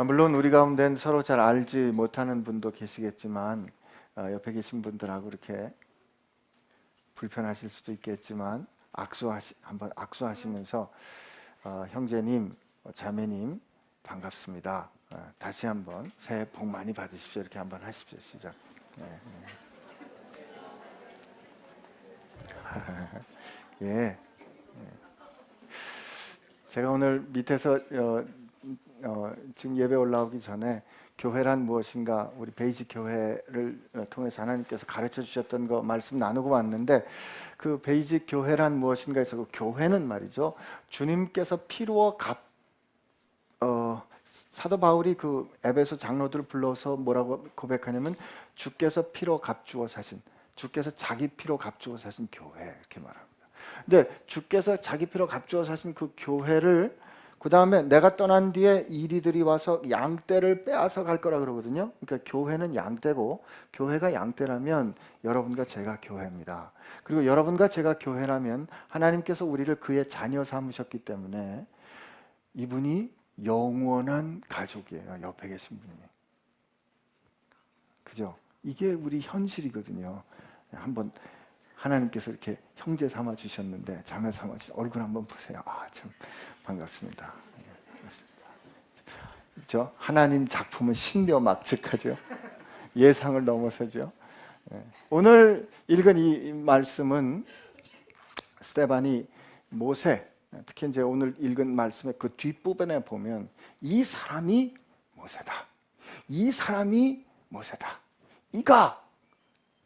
물론 우리 가운데는 서로 잘 알지 못하는 분도 계시겠지만 옆에 계신 분들하고 이렇게 불편하실 수도 있겠지만 한번 악수하시면서 형제님, 자매님 반갑습니다. 다시 한번 새해 복 많이 받으십시오. 이렇게 한번 하십시오. 시작. 예. 제가 오늘 밑에서 지금 예배 올라오기 전에 교회란 무엇인가 우리 베이직 교회를 통해서 하나님께서 가르쳐 주셨던 거 말씀 나누고 왔는데, 그 베이직 교회란 무엇인가 해서 그 교회는 말이죠, 주님께서 피로 사도 바울이 그 에베소 장로들을 불러서 뭐라고 고백하냐면 주께서 피로 값주어 사신, 주께서 자기 피로 값주어 사신 교회, 이렇게 말합니다. 근데 주께서 자기 피로 값주어 사신 그 교회를 그 다음에 내가 떠난 뒤에 이리들이 와서 양떼를 빼앗아 갈 거라 그러거든요. 그러니까 교회는 양떼고, 교회가 양떼라면 여러분과 제가 교회입니다. 그리고 여러분과 제가 교회라면 하나님께서 우리를 그의 자녀 삼으셨기 때문에 이분이 영원한 가족이에요. 옆에 계신 분이. 그죠? 이게 우리 현실이거든요. 한번 하나님께서 이렇게 형제 삼아 주셨는데, 자매 삼아 주셨, 얼굴 한번 보세요. 참 반갑습니다. 그렇죠? 하나님 작품은 신묘막측하죠. 예상을 넘어서죠. 오늘 읽은 이 말씀은 스데반이 모세, 특히 이제 오늘 읽은 말씀의 그 뒷부분에 보면 이 사람이 모세다. 이 사람이 모세다. 이가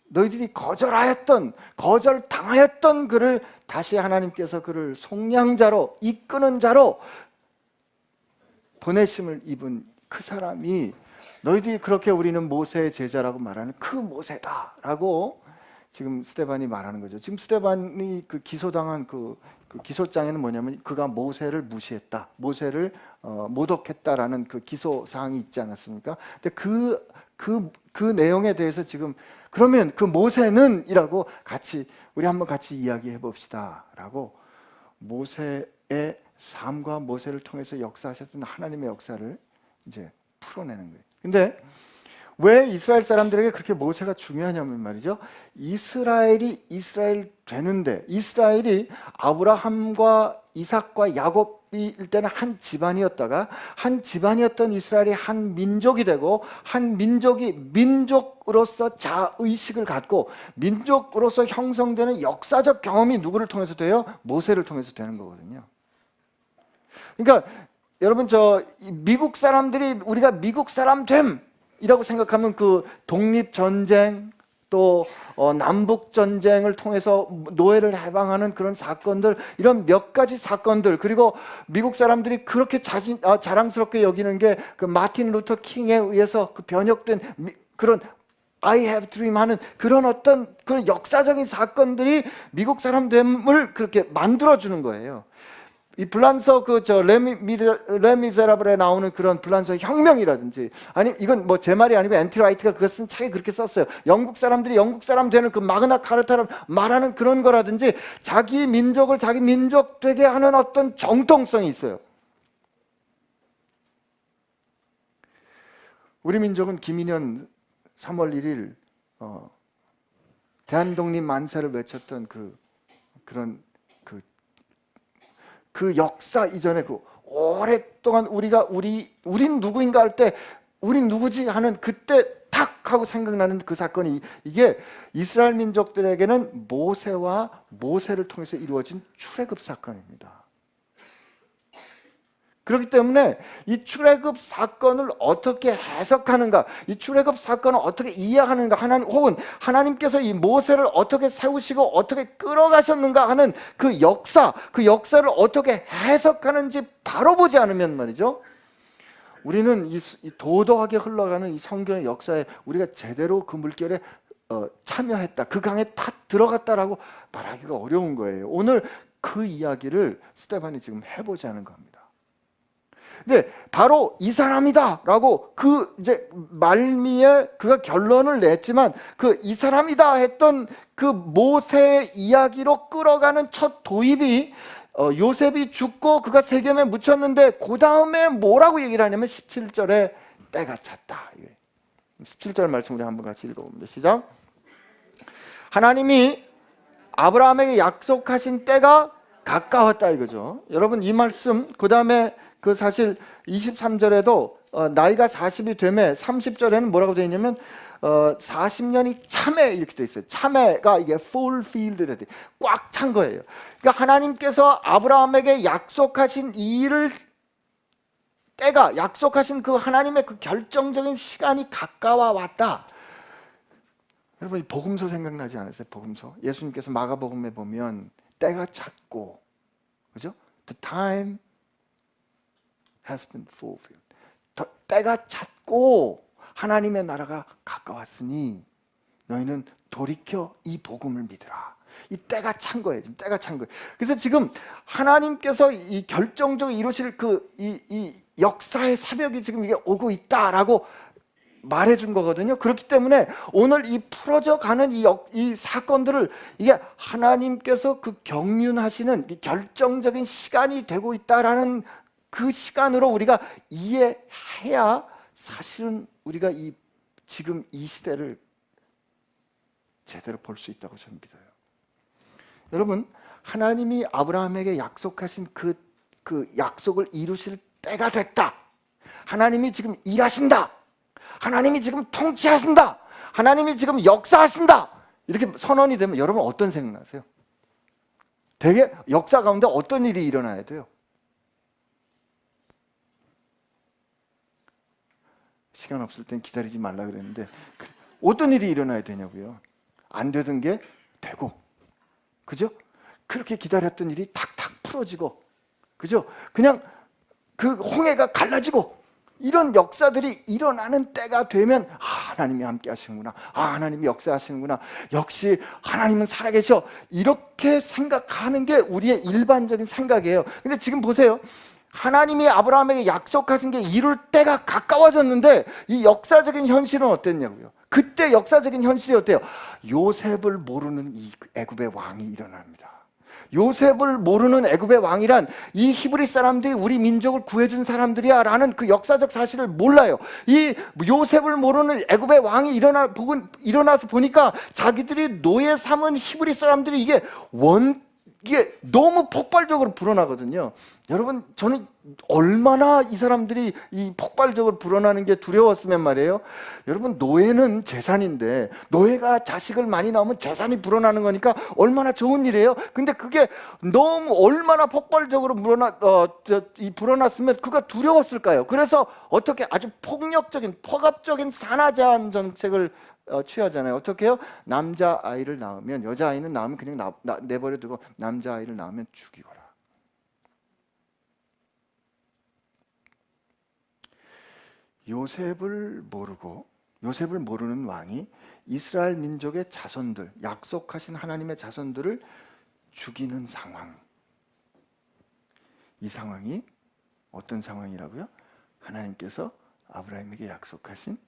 너희들이 거절당하였던 그를 다시 하나님께서 그를 속량자로 이끄는 자로 보내심을 입은 그 사람이, 너희들이 그렇게 우리는 모세의 제자라고 말하는 그 모세다라고 지금 스데반이 말하는 거죠. 지금 스데반이 그 기소당한 그 기소장에는 뭐냐면 그가 모세를 무시했다, 모세를 모독했다라는 그 기소 사항이 있지 않았습니까? 근데 그 내용에 대해서 지금 그러면 그 모세는 이라고 우리 한번 같이 이야기해 봅시다라고 모세의 삶과 모세를 통해서 역사하셨던 하나님의 역사를 이제 풀어내는 거예요. 근데 왜 이스라엘 사람들에게 그렇게 모세가 중요하냐면 말이죠, 이스라엘이 이스라엘 되는데, 이스라엘이 아브라함과 이삭과 야곱일 때는 한 집안이었다가 한 집안이었던 이스라엘이 한 민족이 되고, 한 민족이 민족으로서 자의식을 갖고 민족으로서 형성되는 역사적 경험이 누구를 통해서 돼요? 모세를 통해서 되는 거거든요. 그러니까 여러분, 미국 사람들이 우리가 미국 사람 됨이라고 생각하면 그 독립전쟁, 또 남북전쟁을 통해서 노예를 해방하는 그런 사건들, 이런 몇 가지 사건들, 그리고 미국 사람들이 그렇게 자랑스럽게 여기는 게 그 마틴 루터 킹에 의해서 그 번역된 그런 I have dream 하는 그런 어떤 그런 역사적인 사건들이 미국 사람됨을 그렇게 만들어주는 거예요. 이 불란서 레미제라블에 나오는 그런 불란서 혁명이라든지, 아니 이건 뭐 제 말이 아니고 엔티라이트가 그거 쓴 책에 그렇게 썼어요. 영국 사람들이 영국 사람 되는 그 마그나 카르타를 말하는 그런 거라든지, 자기 민족을 자기 민족 되게 하는 어떤 정통성이 있어요. 우리 민족은 김인현 3월 1일 대한독립 만세를 외쳤던 그 역사 이전에 그 오랫동안 우린 누구인가 할 때 우린 누구지 하는 그때 탁 하고 생각나는 그 사건이, 이게 이스라엘 민족들에게는 모세를 통해서 이루어진 출애굽 사건입니다. 그렇기 때문에 이 출애굽 사건을 어떻게 해석하는가, 이 출애굽 사건을 어떻게 이해하는가, 혹은 하나님께서 이 모세를 어떻게 세우시고 어떻게 끌어가셨는가 하는 그 역사를 어떻게 해석하는지 바로 보지 않으면 말이죠, 우리는 이 도도하게 흘러가는 이 성경의 역사에 우리가 제대로 그 물결에 참여했다, 그 강에 다 들어갔다라고 말하기가 어려운 거예요. 오늘 그 이야기를 스데반이 지금 해보자는 겁니다. 근데 바로 이 사람이다라고 그 이제 말미에 그가 결론을 냈지만, 그 이 사람이다 했던 그 모세의 이야기로 끌어가는 첫 도입이 요셉이 죽고 그가 세겜에 묻혔는데 그 다음에 뭐라고 얘기를 하냐면 17절에 때가 찼다. 17절 말씀 우리 한번 같이 읽어봅니다. 시작. 하나님이 아브라함에게 약속하신 때가 가까웠다 이거죠. 여러분 이 말씀 그 다음에 그 사실 23절에도 나이가 40이 되면 30절에는 뭐라고 되어 있냐면 40년이 참에 이렇게 되어 있어요. 참에가 이게 fulfilled 꽉 찬 거예요. 그러니까 하나님께서 아브라함에게 약속하신 이 일을 때가 약속하신 그 하나님의 그 결정적인 시간이 가까워 왔다. 여러분 이 복음서 생각나지 않으세요? 복음서 예수님께서 마가복음에 보면 때가 찼고 그죠? The time has been fulfilled. 때가 찼고 하나님의 나라가 가까웠으니 너희는 돌이켜 이 복음을 믿으라. 이 때가 찬 거예요. 지금 때가 찬 거예요. 그래서 지금 하나님께서 이 결정적으로 이루실 이 역사의 사벽이 지금 이게 오고 있다라고 말해준 거거든요. 그렇기 때문에 오늘 이 풀어져 가는 이 사건들을 이게 하나님께서 그 경륜하시는 결정적인 시간이 되고 있다라는 그 시간으로 우리가 이해해야 사실은 우리가 지금 이 시대를 제대로 볼 수 있다고 저는 믿어요. 여러분 하나님이 아브라함에게 약속하신 그 약속을 이루실 때가 됐다. 하나님이 지금 일하신다. 하나님이 지금 통치하신다. 하나님이 지금 역사하신다. 이렇게 선언이 되면 여러분 어떤 생각나세요? 되게 역사 가운데 어떤 일이 일어나야 돼요? 시간 없을 땐 기다리지 말라 그랬는데 어떤 일이 일어나야 되냐고요? 안 되던 게 되고 그죠? 그렇게 기다렸던 일이 탁탁 풀어지고 그죠? 그냥 그 홍해가 갈라지고 이런 역사들이 일어나는 때가 되면 하나님이 함께 하시는구나. 하나님이 역사하시는구나. 역시 하나님은 살아계셔. 이렇게 생각하는 게 우리의 일반적인 생각이에요. 근데 지금 보세요. 하나님이 아브라함에게 약속하신 게 이룰 때가 가까워졌는데 이 역사적인 현실은 어땠냐고요. 그때 역사적인 현실이 어때요? 요셉을 모르는 이 애굽의 왕이 일어납니다. 요셉을 모르는 애굽의 왕이란 이 히브리 사람들이 우리 민족을 구해준 사람들이야 라는 그 역사적 사실을 몰라요. 이 요셉을 모르는 애굽의 왕이 일어나서 보니까 자기들이 노예 삼은 히브리 사람들이 이게 너무 폭발적으로 불어나거든요. 여러분 저는 얼마나 이 사람들이 이 폭발적으로 불어나는 게 두려웠으면 말이에요. 여러분 노예는 재산인데 노예가 자식을 많이 낳으면 재산이 불어나는 거니까 얼마나 좋은 일이에요. 근데 그게 너무 얼마나 폭발적으로 불어났으면 그가 두려웠을까요? 그래서 어떻게 아주 폭력적인 폭압적인 산하 제한 정책을 취하잖아요. 어떻게 해요? 남자아이를 낳으면 여자아이는 낳으면 그냥 내버려 두고 남자아이를 낳으면 죽이거라. 요셉을 모르는 왕이 이스라엘 민족의 자손들, 약속하신 하나님의 자손들을 죽이는 상황. 이 상황이 어떤 상황이라고요? 하나님께서 아브라함에게 약속하신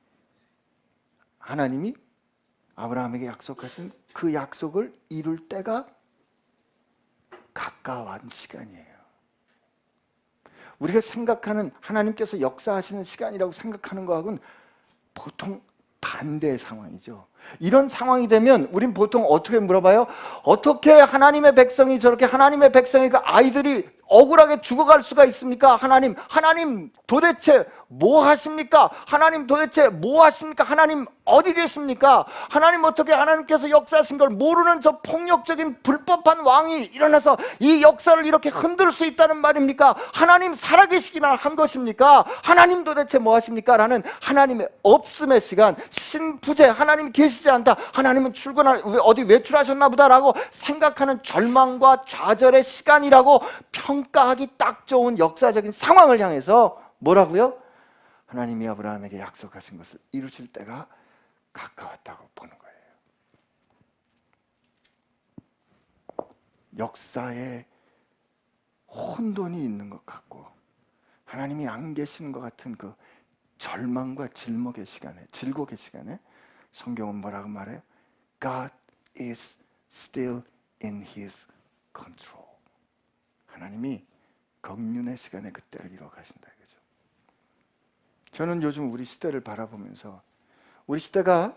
하나님이 아브라함에게 약속하신 그 약속을 이룰 때가 가까운 시간이에요. 우리가 생각하는 하나님께서 역사하시는 시간이라고 생각하는 거하고는 보통 반대의 상황이죠. 이런 상황이 되면 우린 보통 어떻게 물어봐요? 어떻게 하나님의 백성이 저렇게 하나님의 백성의 그 아이들이 억울하게 죽어갈 수가 있습니까? 하나님 도대체 뭐 하십니까? 하나님 도대체 뭐 하십니까? 하나님 어디 계십니까? 하나님 어떻게 하나님께서 역사하신 걸 모르는 저 폭력적인 불법한 왕이 일어나서 이 역사를 이렇게 흔들 수 있다는 말입니까? 하나님 살아계시기나 한 것입니까? 하나님 도대체 뭐 하십니까? 라는 하나님의 없음의 시간, 신부재, 하나님 계시지 않다, 하나님은 어디 외출하셨나 보다라고 생각하는 절망과 좌절의 시간이라고 평가하기 딱 좋은 역사적인 상황을 향해서 뭐라고요? 하나님이 아브라함에게 약속하신 것을 이루실 때가 가까웠다고 보는 거예요. 역사에 혼돈이 있는 것 같고 하나님이 안 계시는 것 같은 그 절망과 질곡의 시간에 성경은 뭐라고 말해요? God is still in His control. 하나님이 경륜의 시간에 그때를 이루어 가신다 이거죠. 저는 요즘 우리 시대를 바라보면서 우리 시대가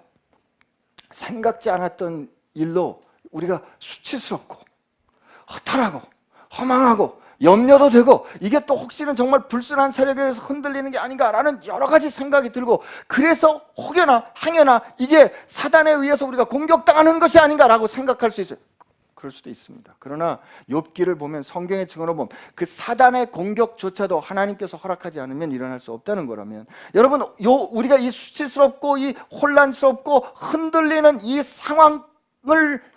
생각지 않았던 일로 우리가 수치스럽고 허탈하고 허망하고 염려도 되고 이게 또 혹시는 정말 불순한 세력에 의해서 흔들리는 게 아닌가라는 여러 가지 생각이 들고 그래서 혹여나 행여나 이게 사단에 의해서 우리가 공격당하는 것이 아닌가라고 생각할 수 있어요. 그럴 수도 있습니다. 그러나 욥기를 보면 성경의 증언을 보면 그 사단의 공격조차도 하나님께서 허락하지 않으면 일어날 수 없다는 거라면 여러분 우리가 이 수치스럽고 이 혼란스럽고 흔들리는 이 상황이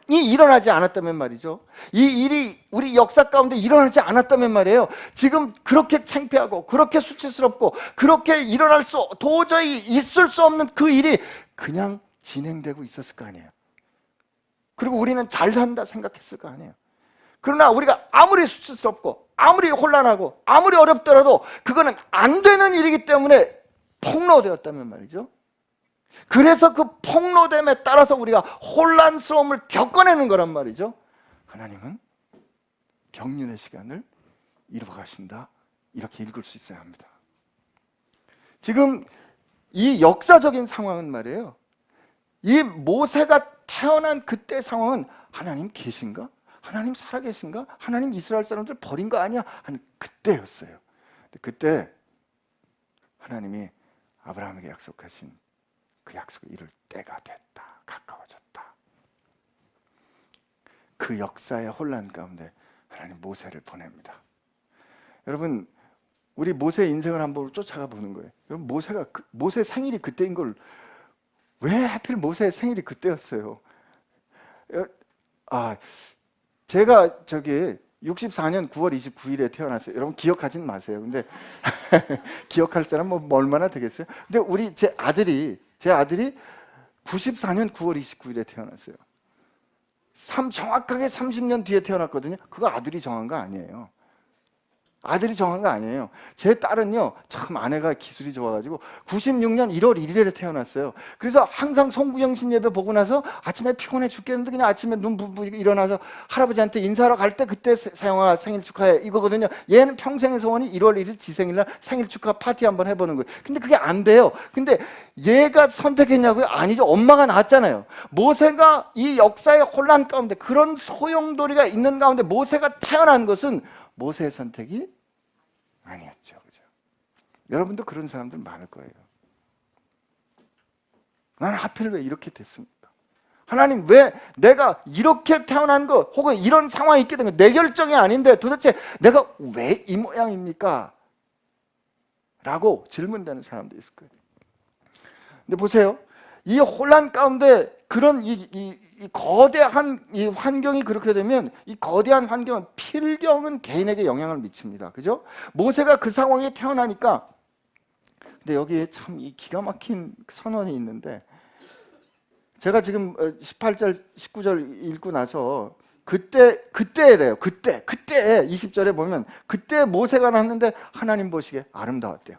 일어나지 않았다면 말이죠. 이 일이 우리 역사 가운데 일어나지 않았다면 말이에요. 지금 그렇게 창피하고 그렇게 수치스럽고 그렇게 일어날 수 도저히 있을 수 없는 그 일이 그냥 진행되고 있었을 거 아니에요. 그리고 우리는 잘 산다 생각했을 거 아니에요. 그러나 우리가 아무리 수치스럽고 아무리 혼란하고 아무리 어렵더라도 그거는 안 되는 일이기 때문에 폭로되었다면 말이죠. 그래서 그 폭로됨에 따라서 우리가 혼란스러움을 겪어내는 거란 말이죠. 하나님은 경륜의 시간을 이루어 가신다 이렇게 읽을 수 있어야 합니다. 지금 이 역사적인 상황은 말이에요, 이 모세가 태어난 그때 상황은 하나님 계신가? 하나님 살아계신가? 하나님 이스라엘 사람들 버린 거 아니야? 하는 그때였어요. 그때 하나님이 아브라함에게 약속하신 그 약속을 이룰 때가 됐다. 가까워졌다. 그 역사의 혼란 가운데 하나님 모세를 보냅니다. 여러분 우리 모세의 인생을 한번 쫓아가 보는 거예요. 여러분 모세 생일이 그때인 걸 왜 하필 모세의 생일이 그때였어요? 제가 64년 9월 29일에 태어났어요. 여러분 기억하진 마세요. 근데 기억할 사람 뭐 얼마나 되겠어요? 근데 제 아들이 94년 9월 29일에 태어났어요. 정확하게 30년 뒤에 태어났거든요. 그거 아들이 정한 거 아니에요. 아들이 정한 거 아니에요. 제 딸은요, 참 아내가 기술이 좋아가지고 96년 1월 1일에 태어났어요. 그래서 항상 송구영신 예배 보고 나서 아침에 피곤해 죽겠는데 그냥 아침에 눈 부부고 일어나서 할아버지한테 인사하러 갈 때 그때 사영아 생일 축하해 이거거든요. 얘는 평생의 소원이 1월 1일 지 생일날 생일 축하 파티 한번 해보는 거예요. 근데 그게 안 돼요. 근데 얘가 선택했냐고요? 아니죠. 엄마가 낳았잖아요. 모세가 이 역사의 혼란 가운데 그런 소용돌이가 있는 가운데 모세가 태어난 것은 모세의 선택이 아니었죠. 그죠? 여러분도 그런 사람들 많을 거예요. 나는 하필 왜 이렇게 됐습니까? 하나님 왜 내가 이렇게 태어난 거 혹은 이런 상황이 있게 된 거 내 결정이 아닌데 도대체 내가 왜 이 모양입니까? 라고 질문되는 사람도 있을 거예요. 근데 보세요. 이 혼란 가운데 그런 이 거대한 이 환경이 그렇게 되면 이 거대한 환경은 필경은 개인에게 영향을 미칩니다. 그죠? 모세가 그 상황에 태어나니까 근데 여기에 참 이 기가 막힌 선언이 있는데 제가 지금 18절 19절 읽고 나서 그때래요. 그때 20절에 보면 그때 모세가 났는데 하나님 보시기에 아름다웠대요.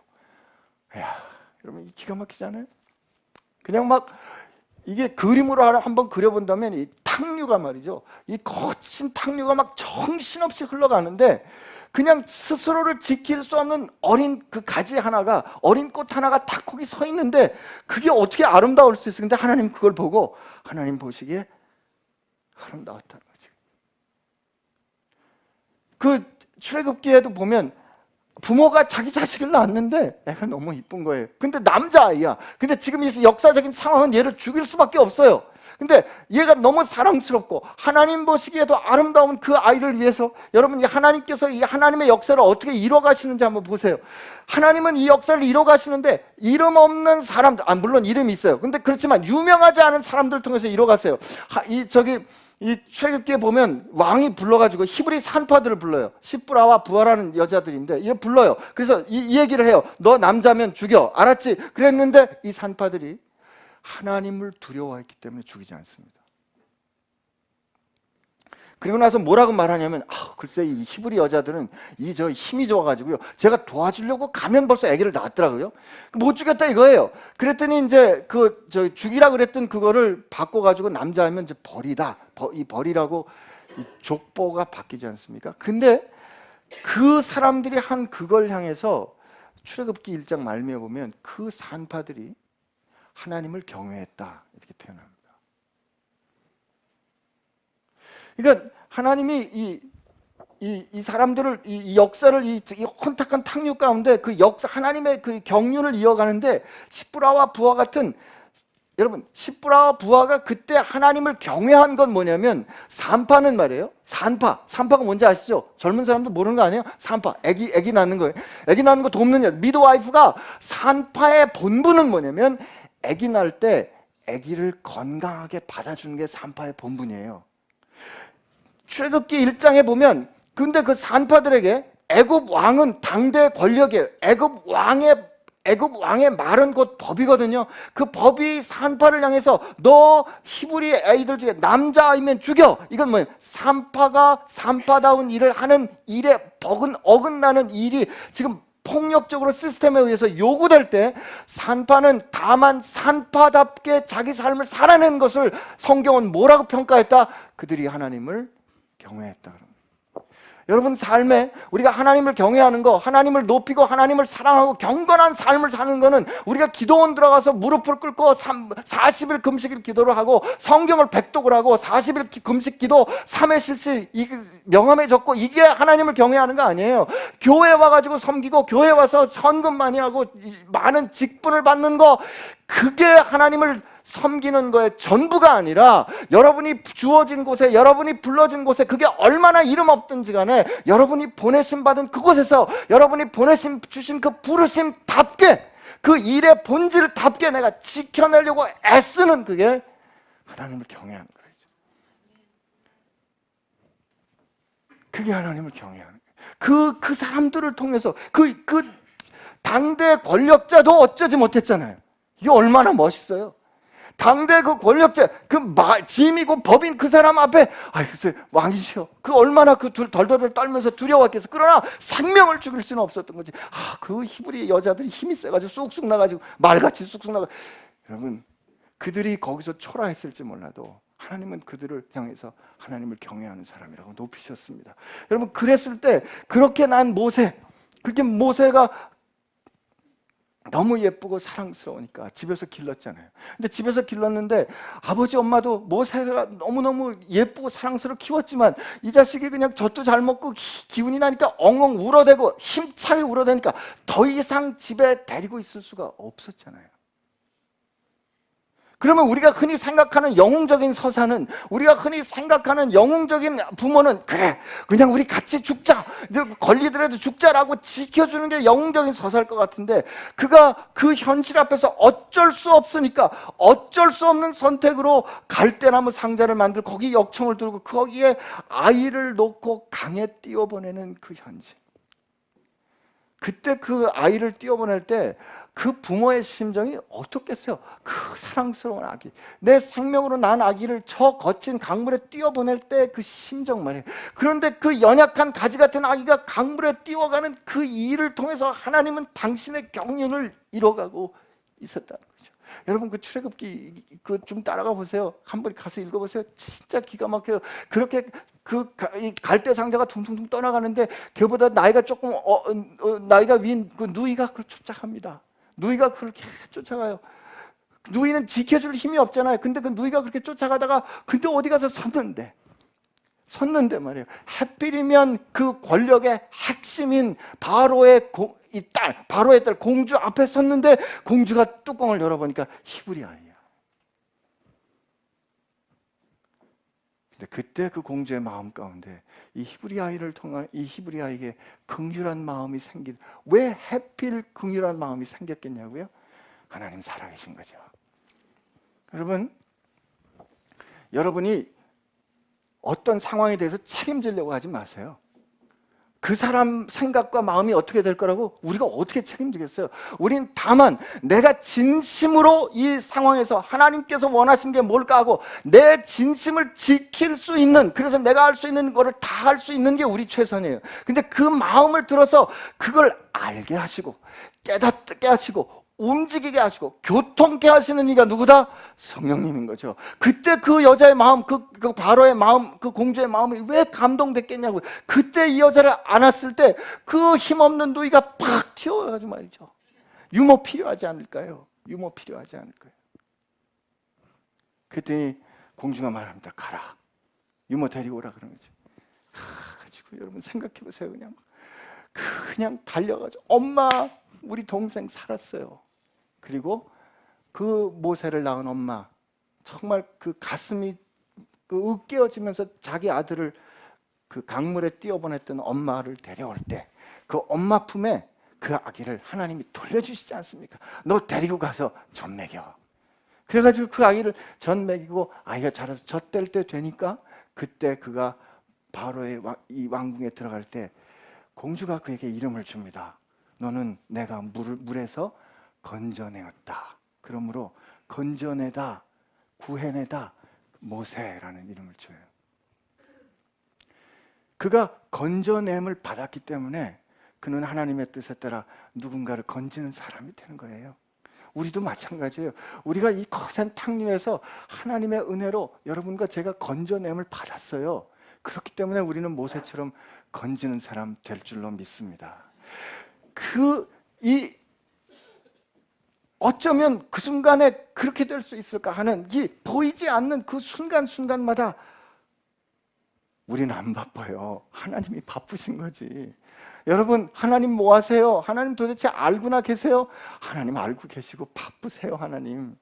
이야, 여러분 이 기가 막히잖아요. 그냥 막 이게 그림으로 한번 그려본다면 이 탕류가 말이죠. 이 거친 탕류가 막 정신없이 흘러가는데 그냥 스스로를 지킬 수 없는 어린 그 가지 하나가 어린 꽃 하나가 탁 거기 서 있는데 그게 어떻게 아름다울 수 있어? 근데 하나님 그걸 보고 하나님 보시기에 아름다웠다는 거지. 그 출애굽기에도 보면 부모가 자기 자식을 낳았는데 애가 너무 이쁜 거예요. 근데 남자아이야. 근데 지금 이 역사적인 상황은 얘를 죽일 수밖에 없어요. 근데 얘가 너무 사랑스럽고 하나님 보시기에도 아름다운 그 아이를 위해서 여러분 이 하나님께서 이 하나님의 역사를 어떻게 이뤄 가시는지 한번 보세요. 하나님은 이 역사를 이뤄 가시는데 이름 없는 사람들, 물론 이름이 있어요. 근데 그렇지만 유명하지 않은 사람들 통해서 이뤄 가세요. 이 출애굽기에 보면 왕이 불러가지고 히브리 산파들을 불러요. 시브라와 부하라는 여자들인데 이거 불러요. 그래서 이 얘기를 해요. 너 남자면 죽여. 알았지? 그랬는데 이 산파들이 하나님을 두려워했기 때문에 죽이지 않습니다. 그리고 나서 뭐라고 말하냐면 글쎄 이 히브리 여자들은 힘이 좋아가지고요. 제가 도와주려고 가면 벌써 아기를 낳았더라고요. 못 죽였다 이거예요. 그랬더니 이제 죽이라 그랬던 그거를 바꿔가지고 남자하면 이제 벌이다. 이 벌이라고 이 족보가 바뀌지 않습니까? 근데 그 사람들이 한 그걸 향해서 출애굽기 1장 말미에 보면 그 산파들이 하나님을 경외했다 이렇게 표현합니다. 그러니까 하나님이 이 사람들을 이 역사를 이 혼탁한 탕류 가운데 그 역사 하나님의 그 경륜을 이어가는데 십브라와 부하 같은, 여러분 십브라와 부하가 그때 하나님을 경외한 건 뭐냐면 산파는 말이에요. 산파가 뭔지 아시죠? 젊은 사람도 모르는 거 아니에요? 산파, 애기 낳는 거예요. 애기 낳는 거 돕는 여자, 미드와이프가. 산파의 본분은 뭐냐면 애기 낳을 때 애기를 건강하게 받아주는 게 산파의 본분이에요. 출애굽기 1장에 보면 근데 그 산파들에게 애굽 왕은 당대 권력이에요. 애굽 왕의 말은 곧 법이거든요. 그 법이 산파를 향해서 너 히브리 애들 중에 남자아이면 죽여. 이건 뭐예요? 산파가 산파다운 일을 하는 일에 어긋나는 일이 지금 폭력적으로 시스템에 의해서 요구될 때 산파는 다만 산파답게 자기 삶을 살아낸 것을 성경은 뭐라고 평가했다? 그들이 하나님을 경외했다. 여러분 삶에 우리가 하나님을 경외하는 거, 하나님을 높이고 하나님을 사랑하고 경건한 삶을 사는 거는 우리가 기도원 들어가서 무릎을 꿇고 40일 금식일 기도를 하고 성경을 백독을 하고 40일 금식 기도 3회 실시 명함에 적고 이게 하나님을 경외하는 거 아니에요. 교회 와가지고 섬기고 교회 와서 헌금 많이 하고 많은 직분을 받는 거, 그게 하나님을 섬기는 거에 전부가 아니라 여러분이 주어진 곳에, 여러분이 불러진 곳에, 그게 얼마나 이름 없든지 간에 여러분이 보내심 받은 그곳에서 여러분이 보내심 주신 그 부르심답게 그 일의 본질답게 내가 지켜내려고 애쓰는, 그게 하나님을 경외하는 거예요. 그게 하나님을 경외하는 거예요. 그 사람들을 통해서 그 당대 권력자도 어쩌지 못했잖아요. 이게 얼마나 멋있어요. 당대 그 권력자, 짐이고 법인 그 사람 앞에 글쎄 왕이시여, 그 얼마나 덜덜덜 떨면서 두려웠겠어. 그러나 생명을 죽일 수는 없었던 거지. 그 히브리 여자들이 힘이 세가지고 쑥쑥 나가지고 말같이 쑥쑥 나가. 여러분, 그들이 거기서 초라했을지 몰라도 하나님은 그들을 향해서 하나님을 경외하는 사람이라고 높이셨습니다. 여러분, 그랬을 때 그렇게 난 모세, 그렇게 모세가 너무 예쁘고 사랑스러우니까 집에서 길렀잖아요. 근데 집에서 길렀는데 아버지 엄마도 모세가 너무너무 예쁘고 사랑스럽게 키웠지만 이 자식이 그냥 젖도 잘 먹고 기운이 나니까 엉엉 울어대고 힘차게 울어대니까 더 이상 집에 데리고 있을 수가 없었잖아요. 그러면 우리가 흔히 생각하는 영웅적인 서사는, 우리가 흔히 생각하는 영웅적인 부모는, 그래 그냥 우리 같이 죽자, 걸리더라도 죽자라고 지켜주는 게 영웅적인 서사일 것 같은데, 그가 그 현실 앞에서 어쩔 수 없으니까 어쩔 수 없는 선택으로 갈대나무 상자를 만들고 거기 역청을 들고 거기에 아이를 놓고 강에 띄워보내는 그 현실. 그때 그 아이를 띄워보낼 때 그 부모의 심정이 어떻겠어요? 그 사랑스러운 아기, 내 생명으로 난 아기를 저 거친 강물에 띄워보낼 때 그 심정 말이에요. 그런데 그 연약한 가지 같은 아기가 강물에 띄워가는 그 일을 통해서 하나님은 당신의 경륜을 이뤄가고 있었다는 거죠. 여러분, 그 출애굽기 좀 따라가 보세요. 한번 가서 읽어보세요. 진짜 기가 막혀요. 그렇게 갈대 상자가 둥둥둥 떠나가는데 걔보다 나이가 조금 나이가 위인 그 누이가 그걸 쫓아갑니다. 누이가 그렇게 쫓아가요. 누이는 지켜줄 힘이 없잖아요. 근데 그 누이가 그렇게 쫓아가다가 근데 어디 가서 섰는데 말이에요. 하필이면 그 권력의 핵심인 바로의 딸 공주 앞에 섰는데 공주가 뚜껑을 열어보니까 히브리 아이야. 근데 그때 그 공주의 마음 가운데 이 히브리 아이를 통한 이 히브리 아이에게 긍휼한 마음이 왜 하필 긍휼한 마음이 생겼겠냐고요? 하나님 살아계신 거죠. 여러분이 어떤 상황에 대해서 책임지려고 하지 마세요. 그 사람 생각과 마음이 어떻게 될 거라고 우리가 어떻게 책임지겠어요? 우린 다만 내가 진심으로 이 상황에서 하나님께서 원하신 게 뭘까 하고 내 진심을 지킬 수 있는, 그래서 내가 할 수 있는 거를 다 할 수 있는 게 우리 최선이에요. 근데 그 마음을 들어서 그걸 알게 하시고 깨닫게 하시고 움직이게 하시고 교통케 하시는 이가 누구다? 성령님인 거죠. 그때 그 여자의 마음, 그 바로의 마음, 그 공주의 마음이 왜 감동됐겠냐고요. 그때 이 여자를 안았을 때 그 힘없는 누이가 팍 튀어가지고 말이죠. 유모 필요하지 않을까요? 유모 필요하지 않을까요? 그랬더니 공주가 말합니다. 가라. 유모 데리고 오라 그런 거죠. 가지고 여러분 생각해 보세요. 그냥 달려가지고 엄마 우리 동생 살았어요. 그리고 그 모세를 낳은 엄마 정말 그 가슴이 으깨어지면서 자기 아들을 그 강물에 뛰어보냈던 엄마를 데려올 때 그 엄마 품에 그 아기를 하나님이 돌려주시지 않습니까? 너 데리고 가서 젖 먹여. 그래가지고 그 아기를 젖 먹이고 아이가 자라서 젖 뗄 때 되니까 그때 그가 바로의 이 왕궁에 들어갈 때 공주가 그에게 이름을 줍니다. 너는 내가 물에서 건져내었다. 그러므로 건져내다, 구해내다 모세라는 이름을 줘요. 그가 건져냄을 받았기 때문에 그는 하나님의 뜻에 따라 누군가를 건지는 사람이 되는 거예요. 우리도 마찬가지예요. 우리가 이 거센 탕류에서 하나님의 은혜로 여러분과 제가 건져냄을 받았어요. 그렇기 때문에 우리는 모세처럼 건지는 사람 될 줄로 믿습니다. 어쩌면 그 순간에 그렇게 될 수 있을까 하는 이 보이지 않는 그 순간순간마다 우리는 안 바빠요. 하나님이 바쁘신 거지. 여러분 하나님 뭐 하세요? 하나님 도대체 알고나 계세요? 하나님 알고 계시고 바쁘세요. 하나님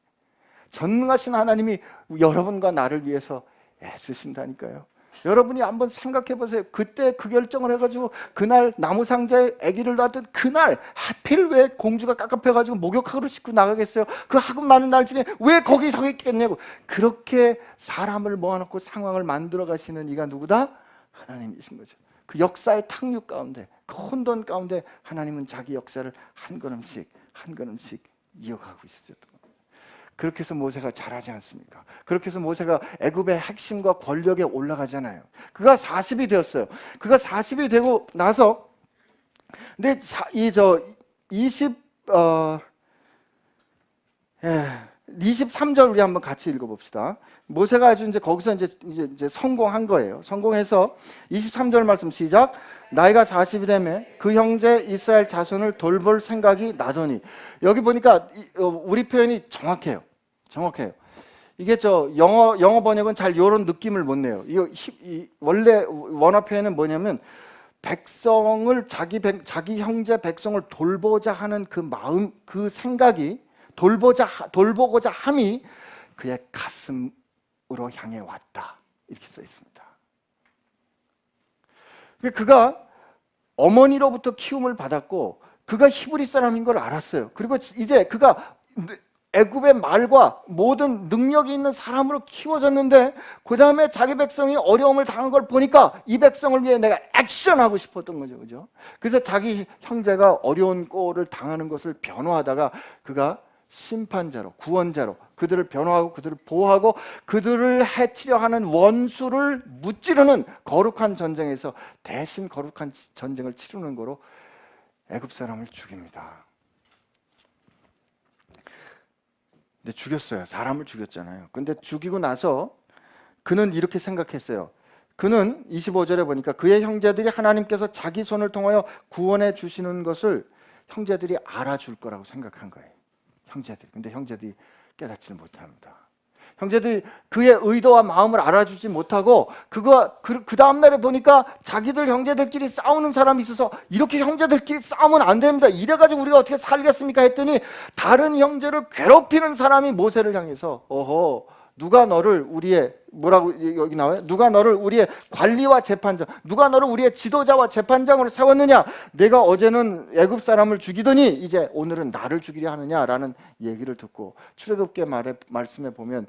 전능하신 하나님이 여러분과 나를 위해서 애쓰신다니까요. 여러분이 한번 생각해 보세요. 그때 그 결정을 해가지고 그날 나무 상자에 아기를 낳았던 그날 하필 왜 공주가 깝깝해가지고 목욕하러 싣고 나가겠어요? 그 하고 많은 날 중에 왜 거기 서 있겠냐고. 그렇게 사람을 모아놓고 상황을 만들어 가시는 이가 누구다? 하나님이신 거죠. 그 역사의 탕류 가운데 그 혼돈 가운데 하나님은 자기 역사를 한 걸음씩 한 걸음씩 이어가고 있었던 겁니다. 그렇게 해서 모세가 잘하지 않습니까? 그렇게 해서 모세가 애굽의 핵심과 권력에 올라가잖아요. 그가 40이 되었어요. 그가 40이 되고 나서 근데 23절 우리 한번 같이 읽어봅시다. 모세가 아주 이제 거기서 이제 성공한 거예요. 성공해서 23절 말씀 시작. 나이가 40이 되면 그 형제 이스라엘 자손을 돌볼 생각이 나더니. 여기 보니까 우리 표현이 정확해요. 이게 영어 번역은 잘 이런 느낌을 못 내요. 원래 원어 표현은 뭐냐면 백성을 자기 형제 백성을 돌보자 하는 그 마음, 그 생각이 돌보고자 함이 그의 가슴으로 향해 왔다. 이렇게 써 있습니다. 그가 어머니로부터 키움을 받았고 그가 히브리 사람인 걸 알았어요. 그리고 이제 그가 애굽의 말과 모든 능력이 있는 사람으로 키워졌는데 그 다음에 자기 백성이 어려움을 당한 걸 보니까 이 백성을 위해 내가 액션하고 싶었던 거죠. 그죠? 그래서 자기 형제가 어려운 꼴을 당하는 것을 변호하다가 그가 심판자로, 구원자로 그들을 변호하고 그들을 보호하고 그들을 해치려 하는 원수를 무찌르는 거룩한 전쟁에서 대신 거룩한 전쟁을 치르는 거로 애굽 사람을 죽입니다. 근데 죽였어요. 사람을 죽였잖아요. 근데 죽이고 나서 그는 이렇게 생각했어요. 그는 25절에 보니까 그의 형제들이 하나님께서 자기 손을 통하여 구원해 주시는 것을 형제들이 알아줄 거라고 생각한 거예요. 근데 형제들이 깨닫지는 못합니다. 형제들이 그의 의도와 마음을 알아주지 못하고 그 다음 날에 보니까 자기들 형제들끼리 싸우는 사람이 있어서 이렇게 형제들끼리 싸우면 안 됩니다. 이래가지고 우리가 어떻게 살겠습니까? 했더니 다른 형제를 괴롭히는 사람이 모세를 향해서 누가 너를 우리의 여기 나와요? 누가 너를 우리의 관리와 재판장, 누가 너를 우리의 지도자와 재판장으로 세웠느냐? 내가 어제는 애굽 사람을 죽이더니 이제 오늘은 나를 죽이려 하느냐라는 얘기를 듣고 출애굽기 말씀에 보면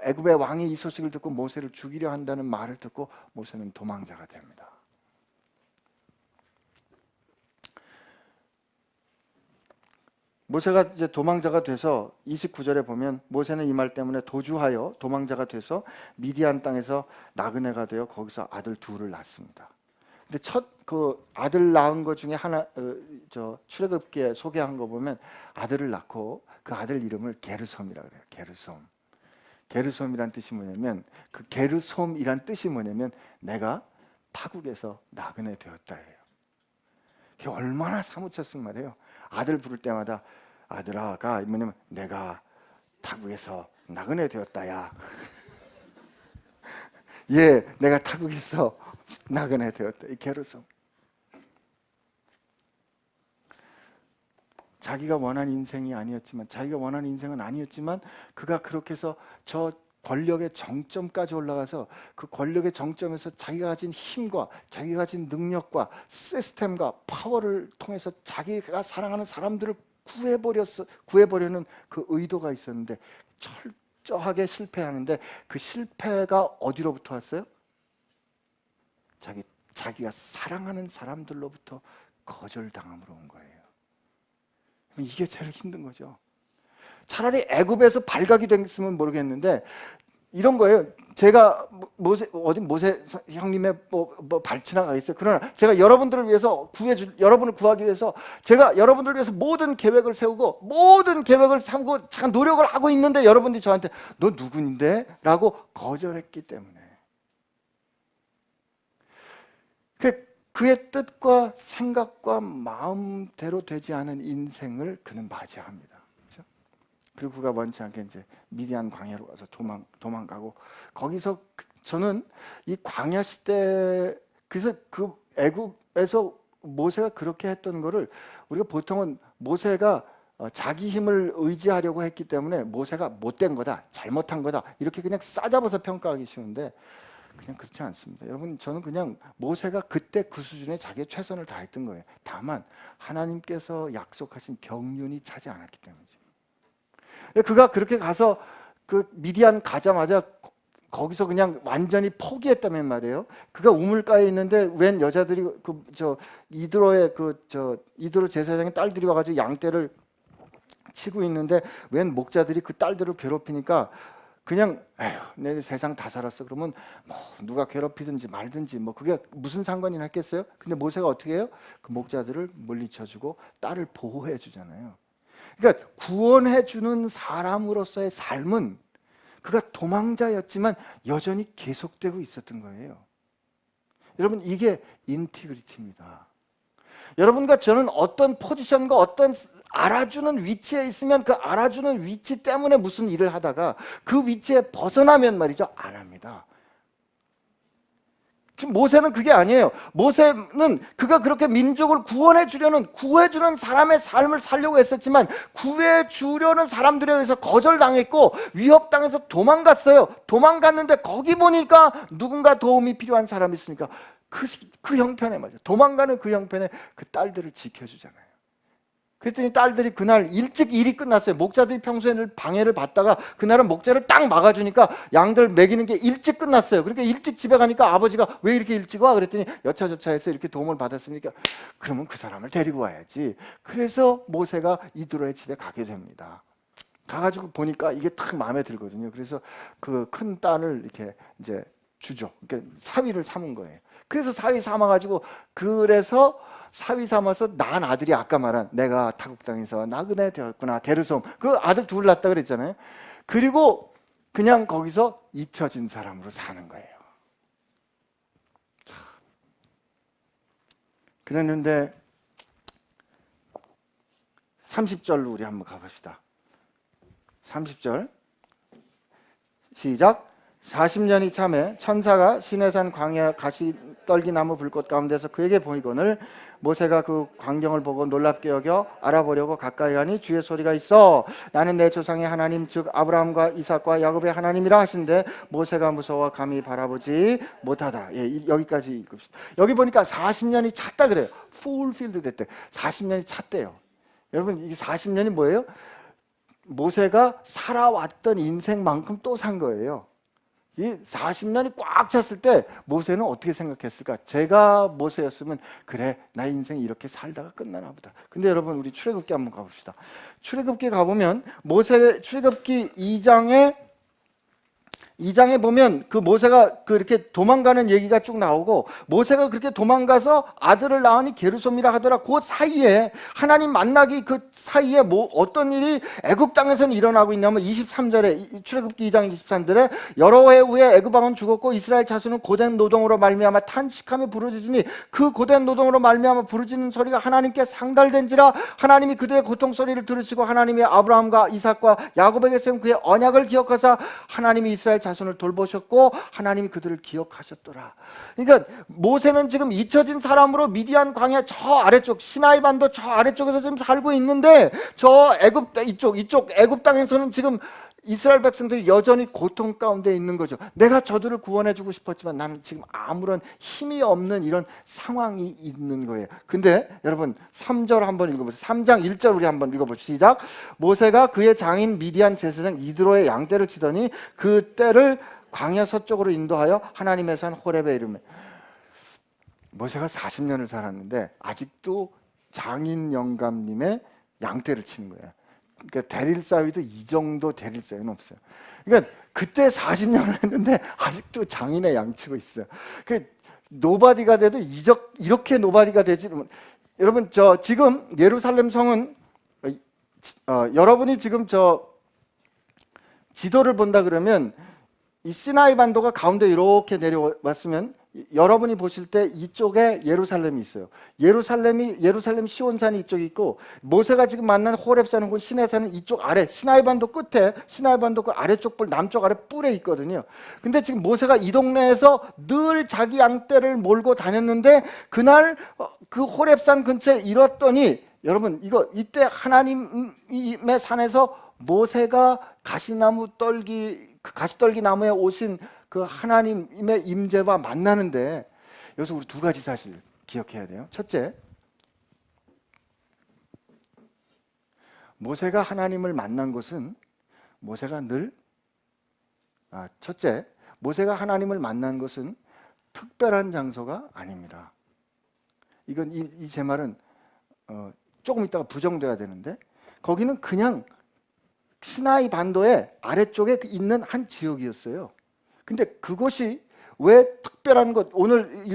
애굽의 왕이 이 소식을 듣고 모세를 죽이려 한다는 말을 듣고 모세는 도망자가 됩니다. 모세가 이제 도망자가 돼서 29절에 보면 모세는 이 말 때문에 도주하여 도망자가 돼서 미디안 땅에서 나그네가 되어 거기서 아들 둘을 낳습니다. 근데 첫 그 아들 낳은 것 중에 하나, 저 출애굽기에 소개한 거 보면 아들을 낳고 그 아들 이름을 게르솜이라고 그래요. 게르솜. 게르솜이란 뜻이 뭐냐면, 그 게르솜이란 뜻이 뭐냐면 내가 타국에서 나그네 되었다예요. 그게 얼마나 사무쳤은 말이에요. 아들 부를 때마다 아들아가 뭐냐면 내가 타국에서 나그네 되었다야. 예, 내가 타국에서 나그네 되었다. 이 게르솜. 자기가 원한 인생이 아니었지만, 자기가 원한 인생은 아니었지만 그가 그렇게 해서 저 권력의 정점까지 올라가서 그 권력의 정점에서 자기가 가진 힘과 자기가 가진 능력과 시스템과 파워를 통해서 자기가 사랑하는 사람들을 구해보려는 그 의도가 있었는데 철저하게 실패하는데, 그 실패가 어디로부터 왔어요? 자기가 사랑하는 사람들로부터 거절당함으로 온 거예요. 이게 제일 힘든 거죠. 차라리 애굽에서 발각이 됐으면 모르겠는데 이런 거예요. 제가 모세 형님의 뭐 발치나 가겠어요. 그러나 제가 여러분들을 위해서 여러분을 구하기 위해서 제가 여러분들을 위해서 모든 계획을 세우고 모든 계획을 삼고 참 노력을 하고 있는데 여러분들이 저한테 너 누구인데? 라고 거절했기 때문에, 그의 뜻과 생각과 마음대로 되지 않은 인생을 그는 맞이합니다. 그렇죠? 그리고 그가 원치 않게 이제 미디안 광야로 가서 도망가고, 거기서 저는 이 광야 시대, 그래서 그 애굽에서 모세가 그렇게 했던 거를 우리가 보통은 모세가 자기 힘을 의지하려고 했기 때문에 모세가 못된 거다, 잘못한 거다, 이렇게 그냥 싸잡아서 평가하기 쉬운데 그냥 그렇지 않습니다. 여러분, 저는 그냥 모세가 그때 그 수준에 자기의 최선을 다했던 거예요. 다만 하나님께서 약속하신 경륜이 차지 않았기 때문이죠. 그가 그렇게 가서 그 미디안 가자마자 거기서 그냥 완전히 포기했다면 말이에요. 그가 우물가에 있는데 웬 여자들이 이드로 제사장의 딸들이 와가지고 양떼를 치고 있는데 웬 목자들이 그 딸들을 괴롭히니까 그냥 에휴, 내 세상 다 살았어. 그러면 뭐 누가 괴롭히든지 말든지 뭐 그게 무슨 상관이나 했겠어요? 근데 모세가 어떻게 해요? 그 목자들을 물리쳐주고 딸을 보호해 주잖아요. 그러니까 구원해 주는 사람으로서의 삶은 그가 도망자였지만 여전히 계속되고 있었던 거예요. 여러분, 이게 인티그리티입니다. 여러분과 저는 어떤 포지션과 어떤 알아주는 위치에 있으면 그 알아주는 위치 때문에 무슨 일을 하다가 그 위치에 벗어나면 말이죠, 안 합니다. 지금 모세는 그게 아니에요. 모세는 그가 그렇게 민족을 구해주는 사람의 삶을 살려고 했었지만 구해주려는 사람들에 의해서 거절당했고 위협당해서 도망갔어요. 도망갔는데 거기 보니까 누군가 도움이 필요한 사람이 있으니까 그 형편에 말이죠. 도망가는 그 형편에 그 딸들을 지켜주잖아요. 그랬더니 딸들이 그날 일찍 일이 끝났어요. 목자들이 평소에는 방해를 받다가 그날은 목자를 딱 막아주니까 양들 먹이는 게 일찍 끝났어요. 그러니까 일찍 집에 가니까 아버지가 왜 이렇게 일찍 와? 그랬더니 여차저차해서 이렇게 도움을 받았으니까 그러면 그 사람을 데리고 와야지. 그래서 모세가 이드로의 집에 가게 됩니다. 가가지고 보니까 이게 딱 마음에 들거든요. 그래서 그 큰 딸을 이렇게 이제 주죠. 그러니까 사위를 삼은 거예요. 그래서 사위 삼아가지고 그래서 사위 삼아서 낳은 아들이 아까 말한 내가 타국 땅에서 나그네 되었구나, 게르솜, 그 아들 둘 낳았다 그랬잖아요. 그리고 그냥 거기서 잊혀진 사람으로 사는 거예요. 그랬는데 30절로 우리 한번 가봅시다. 30절 시작. 40년이 참에 천사가 시내산 광야 가시떨기나무 불꽃 가운데서 그에게 보이거늘 모세가 그 광경을 보고 놀랍게 여겨 알아보려고 가까이 가니 주의 소리가 있어 나는 내 조상의 하나님 즉 아브라함과 이삭과 야곱의 하나님이라 하신데 모세가 무서워 감히 바라보지 못하더라. 예, 여기까지 읽읍시다. 여기 보니까 40년이 찼다 그래요. 풀필드 됐대. 40년이 찼대요. 여러분, 이 40년이 뭐예요? 모세가 살아왔던 인생만큼 또 산 거예요. 이 40년이 꽉 찼을 때 모세는 어떻게 생각했을까? 제가 모세였으면 그래, 나 인생 이렇게 살다가 끝나나 보다. 근데 여러분, 우리 출애굽기 한번 가봅시다. 출애굽기 가보면 출애굽기 2장에 2장에 보면 그 모세가 그렇게 도망가는 얘기가 쭉 나오고, 모세가 그렇게 도망가서 아들을 낳으니 게르솜이라 하더라. 그 사이에 하나님 만나기 그 사이에 어떤 일이 애굽 땅에서는 일어나고 있냐면 23절에 출애굽기 2장 23절에 여러 해 후에 애굽 왕은 죽었고 이스라엘 자손은 고된 노동으로 말미암아 탄식하며 부르짖으니 그 고된 노동으로 말미암아 부르짖는 소리가 하나님께 상달된지라. 하나님이 그들의 고통 소리를 들으시고 하나님이 아브라함과 이삭과 야곱에게 세운 그의 언약을 기억하사 하나님이 이스라엘 자손을 돌보셨고 하나님이 그들을 기억하셨더라. 그러니까 모세는 지금 잊혀진 사람으로 미디안 광야 저 아래쪽 시나이 반도 저 아래쪽에서 지금 살고 있는데, 저 애굽 이쪽 애굽 땅에서는 지금 이스라엘 백성들이 여전히 고통 가운데 있는 거죠. 내가 저들을 구원해 주고 싶었지만 나는 지금 아무런 힘이 없는 이런 상황이 있는 거예요. 근데 여러분 3절 한번 읽어보세요. 3장 1절 우리 한번 읽어보시죠. 시작. 모세가 그의 장인 미디안 제사장 이드로의 양떼를 치더니 그 떼를 광야 서쪽으로 인도하여 하나님의 산 호렙에 이르매. 모세가 40년을 살았는데 아직도 장인 영감님의 양떼를 치는 거예요. 그러니까 대릴 사위도 이 정도 대릴 사위는 없어요. 그러니까 그때 40년을 했는데 아직도 장인의 양치고 있어요. 그 노바디가 돼도 이렇게 노바디가 되지. 여러분 저 지금 예루살렘 성은 여러분이 지금 저 지도를 본다 그러면 이 시나이 반도가 가운데 이렇게 내려왔으면 여러분이 보실 때 이쪽에 예루살렘이 있어요. 예루살렘 시온산이 이쪽에 있고, 모세가 지금 만난 호렙산은 곳 시내산은 이쪽 아래 시나이 반도 끝에, 시나이 반도 그 아래쪽 뿔 남쪽 아래 뿔에 있거든요. 근데 지금 모세가 이 동네에서 늘 자기 양떼를 몰고 다녔는데 그날 그 호렙산 근처에 이뤘더니, 여러분 이거 이때 하나님의 산에서 모세가 가시떨기 나무에 오신 그 하나님의 임재와 만나는데, 여기서 우리 두 가지 사실 기억해야 돼요. 첫째, 모세가 하나님을 만난 곳은 모세가 특별한 장소가 아닙니다. 이건 제 말은 조금 있다가 부정돼야 되는데, 거기는 그냥 시나이 반도의 아래쪽에 있는 한 지역이었어요. 근데 그것이 왜 특별한 것, 오늘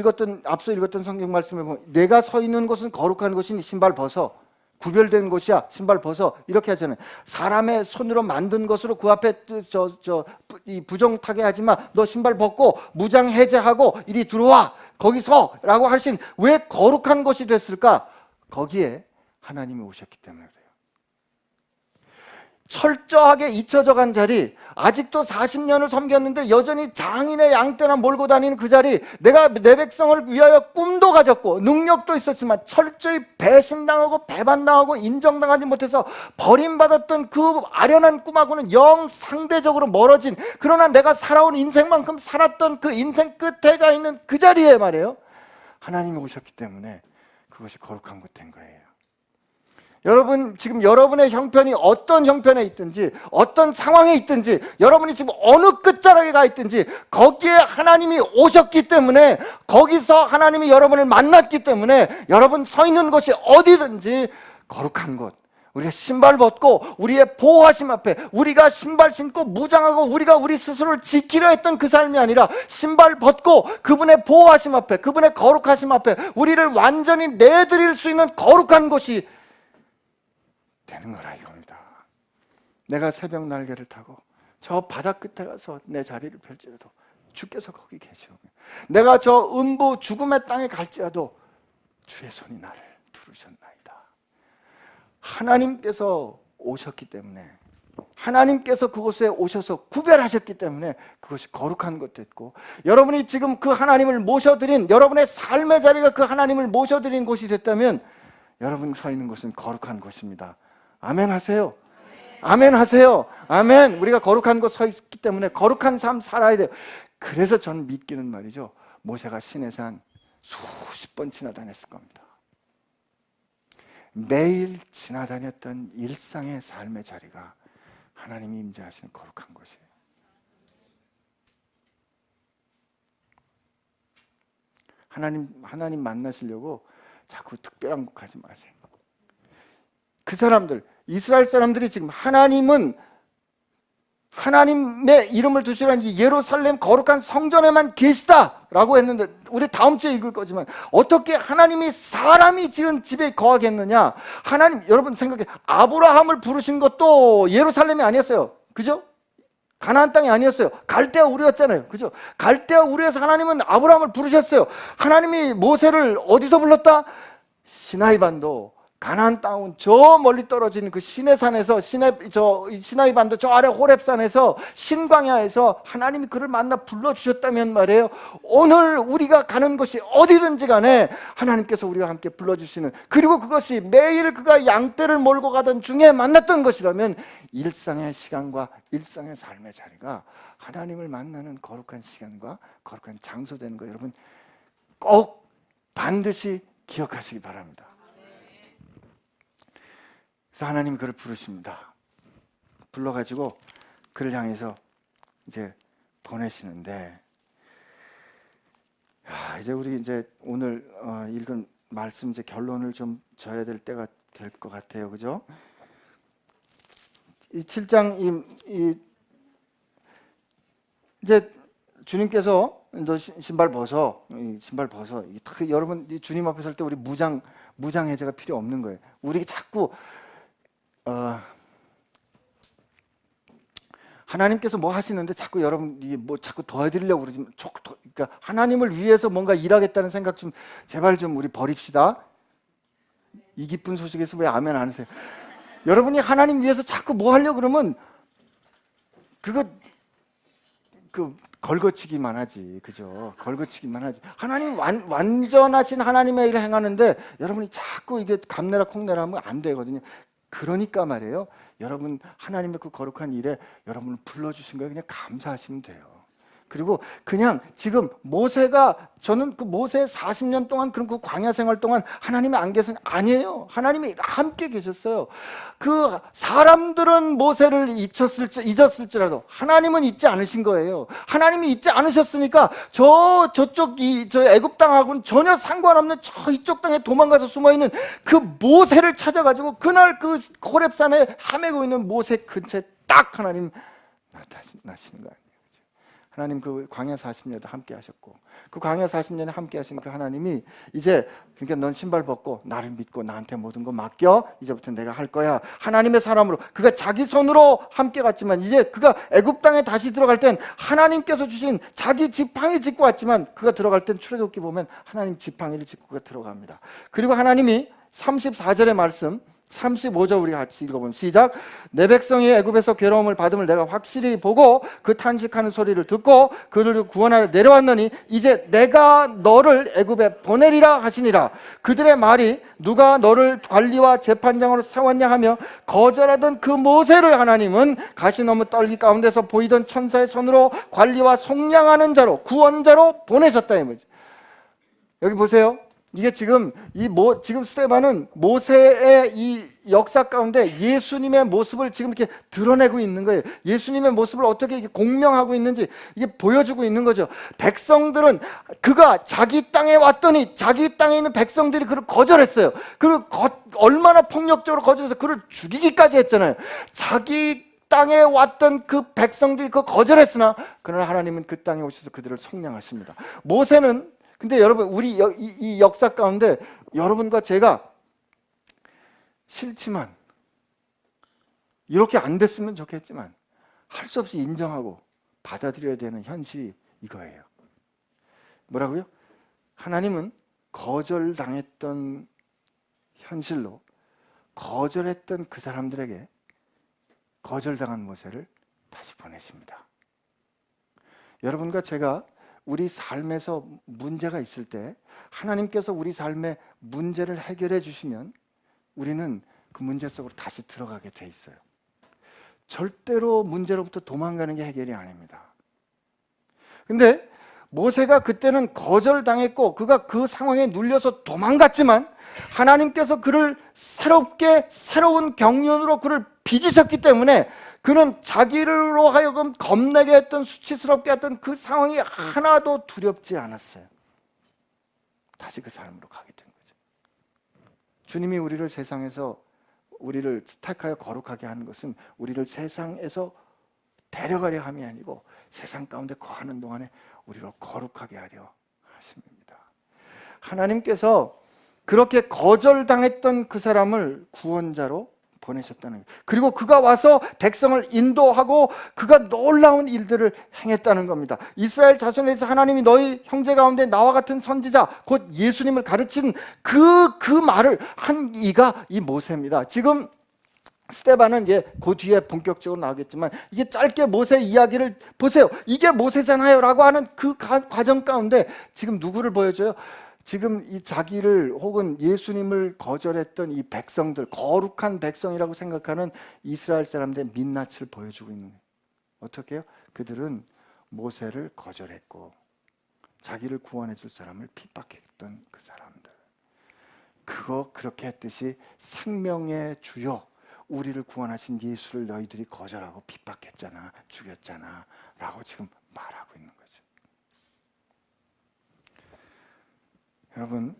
앞서 읽었던 성경 말씀에 보면 내가 서 있는 곳은 거룩한 곳이니 신발 벗어, 구별된 곳이야 신발 벗어, 이렇게 하잖아요. 사람의 손으로 만든 것으로 그 앞에 이 부정타게 하지만 너 신발 벗고 무장 해제하고 이리 들어와 거기 서라고 하신, 왜 거룩한 것이 됐을까? 거기에 하나님이 오셨기 때문에 그래요. 철저하게 잊혀져 간 자리, 아직도 40년을 섬겼는데 여전히 장인의 양떼나 몰고 다니는 그 자리, 내가 내 백성을 위하여 꿈도 가졌고 능력도 있었지만 철저히 배신당하고 배반당하고 인정당하지 못해서 버림받았던 그 아련한 꿈하고는 영 상대적으로 멀어진, 그러나 내가 살아온 인생만큼 살았던 그 인생 끝에 가 있는 그 자리에 말이에요, 하나님이 오셨기 때문에 그것이 거룩한 곳 된 거예요. 여러분 지금 여러분의 형편이 어떤 형편에 있든지 어떤 상황에 있든지, 여러분이 지금 어느 끝자락에 가 있든지 거기에 하나님이 오셨기 때문에, 거기서 하나님이 여러분을 만났기 때문에 여러분 서 있는 곳이 어디든지 거룩한 곳, 우리가 신발 벗고 우리의 보호하심 앞에 우리가 신발 신고 무장하고 우리가 우리 스스로를 지키려 했던 그 삶이 아니라 신발 벗고 그분의 보호하심 앞에, 그분의 거룩하심 앞에 우리를 완전히 내드릴 수 있는 거룩한 곳이 되는 거라 이겁니다. 내가 새벽 날개를 타고 저 바다 끝에 가서 내 자리를 펼지라도 주께서 거기 계시오. 내가 저 음부 죽음의 땅에 갈지라도 주의 손이 나를 두르셨나이다. 하나님께서 오셨기 때문에, 하나님께서 그곳에 오셔서 구별하셨기 때문에 그것이 거룩한 것 됐고, 여러분이 지금 그 하나님을 모셔드린, 여러분의 삶의 자리가 그 하나님을 모셔드린 곳이 됐다면 여러분 서 있는 곳은 거룩한 곳입니다. 아멘 하세요. 아멘 하세요. 아멘. 우리가 거룩한 곳 서 있기 때문에 거룩한 삶 살아야 돼요. 그래서 저는 믿기는 말이죠, 모세가 시내산 수십 번 지나다녔을 겁니다. 매일 지나다녔던 일상의 삶의 자리가 하나님이 임재하시는 거룩한 곳이에요. 하나님 만나시려고 자꾸 특별한 곳 가지 마세요. 그 사람들, 이스라엘 사람들이 지금 하나님은 하나님의 이름을 두시라는 이 예루살렘 거룩한 성전에만 계시다라고 했는데, 우리 다음 주에 읽을 거지만 어떻게 하나님이 사람이 지은 집에 거하겠느냐? 하나님, 여러분 생각해, 아브라함을 부르신 것도 예루살렘이 아니었어요. 그죠? 가나안 땅이 아니었어요. 갈대아 우르였잖아요. 그죠? 갈대아 우르에서 하나님은 아브라함을 부르셨어요. 하나님이 모세를 어디서 불렀다? 시나이 반도, 가나안 땅은 저 멀리 떨어진 그 시내산에서, 시나이 반도 저 아래 호렙산에서, 신광야에서 하나님이 그를 만나 불러주셨다면 말이에요, 오늘 우리가 가는 곳이 어디든지 간에 하나님께서 우리와 함께 불러주시는, 그리고 그것이 매일 그가 양떼를 몰고 가던 중에 만났던 것이라면 일상의 시간과 일상의 삶의 자리가 하나님을 만나는 거룩한 시간과 거룩한 장소 되는 거, 여러분 꼭 반드시 기억하시기 바랍니다. 그래서 하나님이 그를 부르십니다. 불러가지고 그를 향해서 이제 보내시는데, 이제 우리 이제 오늘 읽은 말씀 이제 결론을 좀 져야 될 때가 될 것 같아요. 그죠? 이 7장 이제 주님께서 너 신발 벗어, 신발 벗어. 여러분 주님 앞에 설 때 우리 무장 해제가 필요 없는 거예요. 우리 자꾸 하나님께서 뭐 하시는데 자꾸 여러분 뭐 자꾸 도와드리려고 그러지. 그러니까 하나님을 위해서 뭔가 일하겠다는 생각 좀 제발 좀 우리 버립시다. 이 기쁜 소식에서 왜 아멘 안 하세요? 여러분이 하나님 위해서 자꾸 뭐 하려고 그러면 그거 걸거치기만 하지. 그죠? 걸거치기만 하지. 하나님 완전하신 하나님의 일을 행하는데 여러분이 자꾸 이게 감내라 콩내라 하면 안 되거든요. 그러니까 말이에요, 여러분 하나님의 그 거룩한 일에 여러분을 불러주신 거에 그냥 감사하시면 돼요. 그리고 그냥 지금 모세가, 저는 그 모세 40년 동안 그런 그 광야 생활 동안 하나님이 안 계신, 아니에요. 하나님이 함께 계셨어요. 그 사람들은 모세를 잊었을지라도 하나님은 잊지 않으신 거예요. 하나님이 잊지 않으셨으니까 저쪽 저 애굽 땅하고는 전혀 상관없는 저 이쪽 땅에 도망가서 숨어 있는 그 모세를 찾아가지고 그날 그 호렙산에 헤매고 있는 모세 근처에 딱 하나님 나타나시는 거예요. 하나님 그 광야 40년도 함께 하셨고, 그 광야 40년에 함께 하신 그 하나님이 이제, 그러니까 넌 신발 벗고 나를 믿고 나한테 모든 거 맡겨, 이제부터 내가 할 거야. 하나님의 사람으로, 그가 자기 손으로 함께 갔지만 이제 그가 애굽 땅에 다시 들어갈 땐 하나님께서 주신 자기 지팡이 짚고 왔지만, 그가 들어갈 땐 출애굽기 보면 하나님 지팡이를 짚고 그가 들어갑니다. 그리고 하나님이 34절의 말씀, 35절 우리 같이 읽어보면 시작. 내 백성이 애굽에서 괴로움을 받음을 내가 확실히 보고 그 탄식하는 소리를 듣고 그들을 구원하러 내려왔느니 이제 내가 너를 애굽에 보내리라 하시니라. 그들의 말이 누가 너를 관리와 재판장으로 세웠냐 하며 거절하던 그 모세를 하나님은 가시너무 떨기 가운데서 보이던 천사의 손으로 관리와 속량하는 자로, 구원자로 보내셨다. 여기 보세요. 이게 지금 지금 스데반은 모세의 이 역사 가운데 예수님의 모습을 지금 이렇게 드러내고 있는 거예요. 예수님의 모습을 어떻게 이렇게 공명하고 있는지 이게 보여주고 있는 거죠. 백성들은 그가 자기 땅에 왔더니 자기 땅에 있는 백성들이 그를 거절했어요. 그리고 얼마나 폭력적으로 거절해서 그를 죽이기까지 했잖아요. 자기 땅에 왔던 그 백성들이 그걸 거절했으나 그러나 하나님은 그 땅에 오셔서 그들을 속량하십니다. 모세는, 근데 여러분 우리 이 역사 가운데 여러분과 제가 싫지만, 이렇게 안 됐으면 좋겠지만 할 수 없이 인정하고 받아들여야 되는 현실이 이거예요. 뭐라고요? 하나님은 거절당했던 현실로 거절했던 그 사람들에게 거절당한 모세를 다시 보내십니다. 여러분과 제가 우리 삶에서 문제가 있을 때 하나님께서 우리 삶의 문제를 해결해 주시면 우리는 그 문제 속으로 다시 들어가게 돼 있어요. 절대로 문제로부터 도망가는 게 해결이 아닙니다. 근데 모세가 그때는 거절당했고 그가 그 상황에 눌려서 도망갔지만 하나님께서 그를 새로운 경륜으로 그를 빚으셨기 때문에 그는 자기로 하여금 겁내게 했던, 수치스럽게 했던 그 상황이 하나도 두렵지 않았어요. 다시 그 삶으로 가게 된 거죠. 주님이 우리를 세상에서 우리를 택하여 거룩하게 하는 것은 우리를 세상에서 데려가려 함이 아니고 세상 가운데 거하는 동안에 우리로 거룩하게 하려 하십니다. 하나님께서 그렇게 거절당했던 그 사람을 구원자로 보내셨다는 거예요. 그리고 그가 와서 백성을 인도하고 그가 놀라운 일들을 행했다는 겁니다. 이스라엘 자손에서 하나님이 너희 형제 가운데 나와 같은 선지자 곧 예수님을 가르친 그 말을 한 이가 이 모세입니다. 지금 스데반은 이제 그 뒤에 본격적으로 나오겠지만 이게 짧게 모세 이야기를 보세요. 이게 모세잖아요 라고 하는 그 과정 가운데 지금 누구를 보여줘요? 지금 이 자기를 혹은 예수님을 거절했던 이 백성들, 거룩한 백성이라고 생각하는 이스라엘 사람들의 민낯을 보여주고 있는 거예요. 어떻게 해요? 그들은 모세를 거절했고 자기를 구원해 줄 사람을 핍박했던 그 사람들. 그렇게 했듯이 생명의 주요 우리를 구원하신 예수를 너희들이 거절하고 핍박했잖아, 죽였잖아 라고 지금 말하고 있는 거죠. 여러분,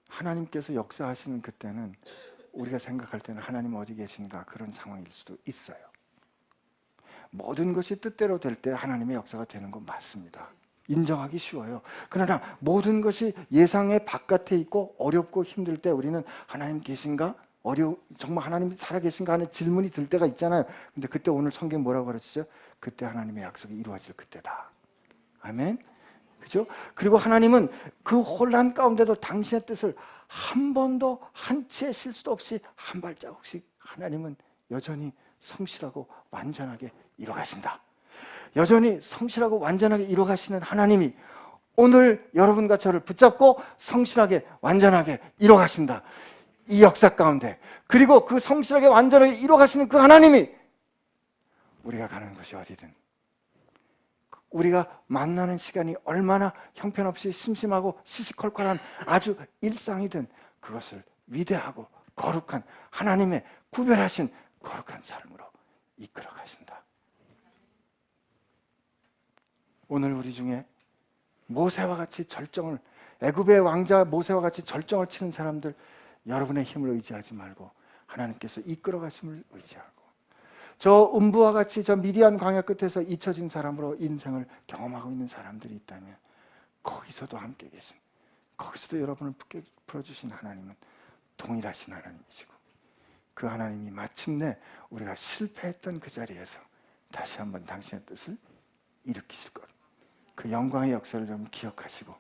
하나님께서 역사하시는 그때는 우리가 생각할 때는 하나님 어디 계신가 그런 상황일 수도 있어요. 모든 것이 뜻대로 될 때 하나님의 역사가 되는 건 맞습니다. 인정하기 쉬워요. 그러나 모든 것이 예상의 바깥에 있고 어렵고 힘들 때 우리는 하나님 계신가? 정말 하나님 살아계신가 하는 질문이 들 때가 있잖아요. 근데 그때 오늘 성경 뭐라고 가르치죠? 그때 하나님의 약속이 이루어질 그때다. 아멘. 그죠? 그리고 하나님은 그 혼란 가운데도 당신의 뜻을 한 번도 한치의 실수도 없이 한 발자국씩 하나님은 여전히 성실하고 완전하게 이뤄가신다. 여전히 성실하고 완전하게 이뤄가시는 하나님이 오늘 여러분과 저를 붙잡고 성실하게 완전하게 이뤄가신다. 이 역사 가운데, 그리고 그 성실하게 완전하게 이뤄가시는 그 하나님이 우리가 가는 곳이 어디든, 우리가 만나는 시간이 얼마나 형편없이 심심하고 시시콜콜한 아주 일상이든 그것을 위대하고 거룩한 하나님의 구별하신 거룩한 삶으로 이끌어 가신다. 오늘 우리 중에 모세와 같이 애굽의 왕자 모세와 같이 절정을 치는 사람들, 여러분의 힘을 의지하지 말고 하나님께서 이끌어 가심을 의지하고, 저 음부와 같이 저 미디안 광야 끝에서 잊혀진 사람으로 인생을 경험하고 있는 사람들이 있다면 거기서도 함께 계신, 거기서도 여러분을 풀어주신 하나님은 동일하신 하나님이시고, 그 하나님이 마침내 우리가 실패했던 그 자리에서 다시 한번 당신의 뜻을 일으키실 것, 그 영광의 역사를 좀 기억하시고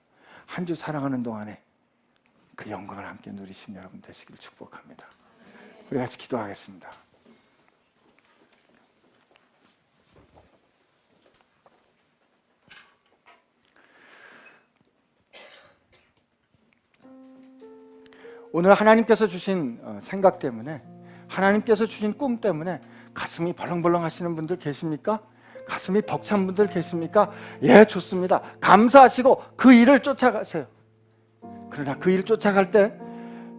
한 주 살아가는 동안에 그 영광을 함께 누리신 여러분 되시기를 축복합니다. 우리 같이 기도하겠습니다. 오늘 하나님께서 주신 생각 때문에, 하나님께서 주신 꿈 때문에 가슴이 벌렁벌렁 하시는 분들 계십니까? 가슴이 벅찬 분들 계십니까? 예, 좋습니다. 감사하시고 그 일을 쫓아가세요. 그러나 그 일을 쫓아갈 때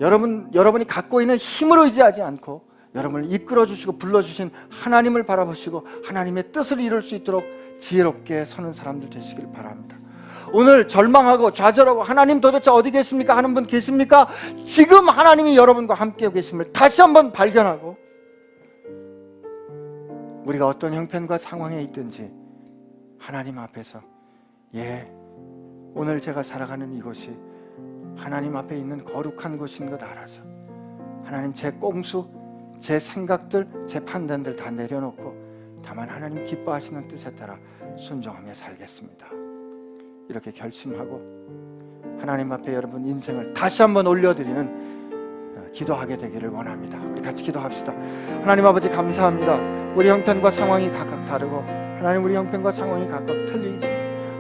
여러분이 갖고 있는 힘을 의지하지 않고 여러분을 이끌어주시고 불러주신 하나님을 바라보시고 하나님의 뜻을 이룰 수 있도록 지혜롭게 서는 사람들 되시길 바랍니다. 오늘 절망하고 좌절하고 하나님 도대체 어디 계십니까 하는 분 계십니까? 지금 하나님이 여러분과 함께 계심을 다시 한번 발견하고, 우리가 어떤 형편과 상황에 있든지 하나님 앞에서, 예, 오늘 제가 살아가는 이곳이 하나님 앞에 있는 거룩한 곳인 것 알아서 하나님, 제 꼼수, 제 생각들, 제 판단들 다 내려놓고 다만 하나님 기뻐하시는 뜻에 따라 순종하며 살겠습니다. 이렇게 결심하고 하나님 앞에 여러분 인생을 다시 한번 올려드리는 기도하게 되기를 원합니다. 우리 같이 기도합시다. 하나님 아버지, 감사합니다. 우리 형편과 상황이 각각 다르고 하나님, 우리 형편과 상황이 각각 틀리지,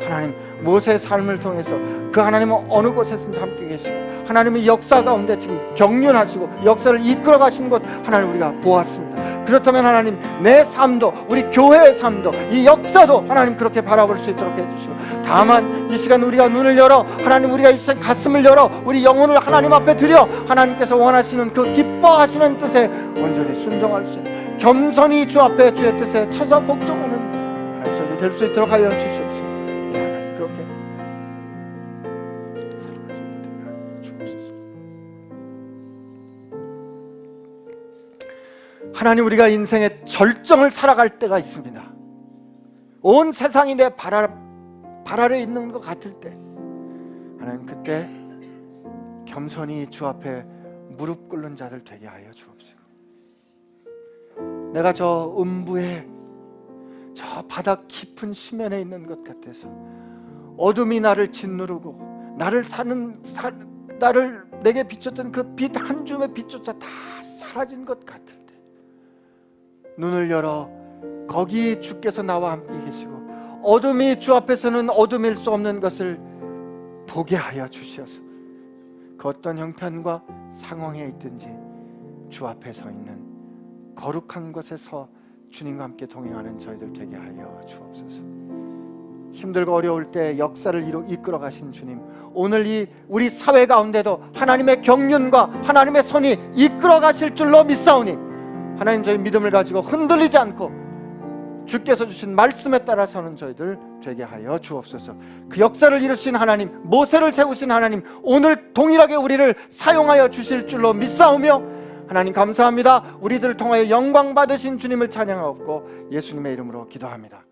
하나님 모세의 삶을 통해서 그 하나님은 어느 곳에든지 함께 계시고 하나님의 역사 가운데 지금 경륜하시고 역사를 이끌어 가시는 것 하나님 우리가 보았습니다. 그렇다면 하나님, 내 삶도, 우리 교회의 삶도, 이 역사도 하나님 그렇게 바라볼 수 있도록 해주시고, 다만 이 시간 우리가 눈을 열어 하나님, 우리가 이 시간 가슴을 열어 우리 영혼을 하나님 앞에 드려 하나님께서 원하시는 그 기뻐하시는 뜻에 온전히 순종할 수 있는, 겸손히 주 앞에 주의 뜻에 처서 복종하는 하나님 저희들 될 수 있도록 하여 주시옵소서. 그렇게 하나님, 우리가 인생의 절정을 살아갈 때가 있습니다. 온 세상이 내 발 아래 있는 것 같을 때 하나님 그때 겸손히 주 앞에 무릎 꿇는 자들 되게 하여 주옵시고, 내가 저 음부에 저 바닥 깊은 심연에 있는 것 같아서 어둠이 나를 짓누르고 나를 내게 비쳤던 그 빛 한 줌의 빛조차 다 사라진 것 같을 때 눈을 열어 거기 주께서 나와 함께 계시고 어둠이 주 앞에서는 어둠일 수 없는 것을 보게 하여 주시어서 그 어떤 형편과 상황에 있든지 주 앞에 서 있는 거룩한 곳에서 주님과 함께 동행하는 저희들 되게 하여 주옵소서. 힘들고 어려울 때 역사를 이끌어 가신 주님, 오늘 이 우리 사회 가운데도 하나님의 경륜과 하나님의 손이 이끌어 가실 줄로 믿사오니 하나님 저희 믿음을 가지고 흔들리지 않고 주께서 주신 말씀에 따라 서는 저희들 되게 하여 주옵소서. 그 역사를 이루신 하나님, 모세를 세우신 하나님, 오늘 동일하게 우리를 사용하여 주실 줄로 믿사오며 하나님 감사합니다. 우리들을 통하여 영광 받으신 주님을 찬양하옵고 예수님의 이름으로 기도합니다.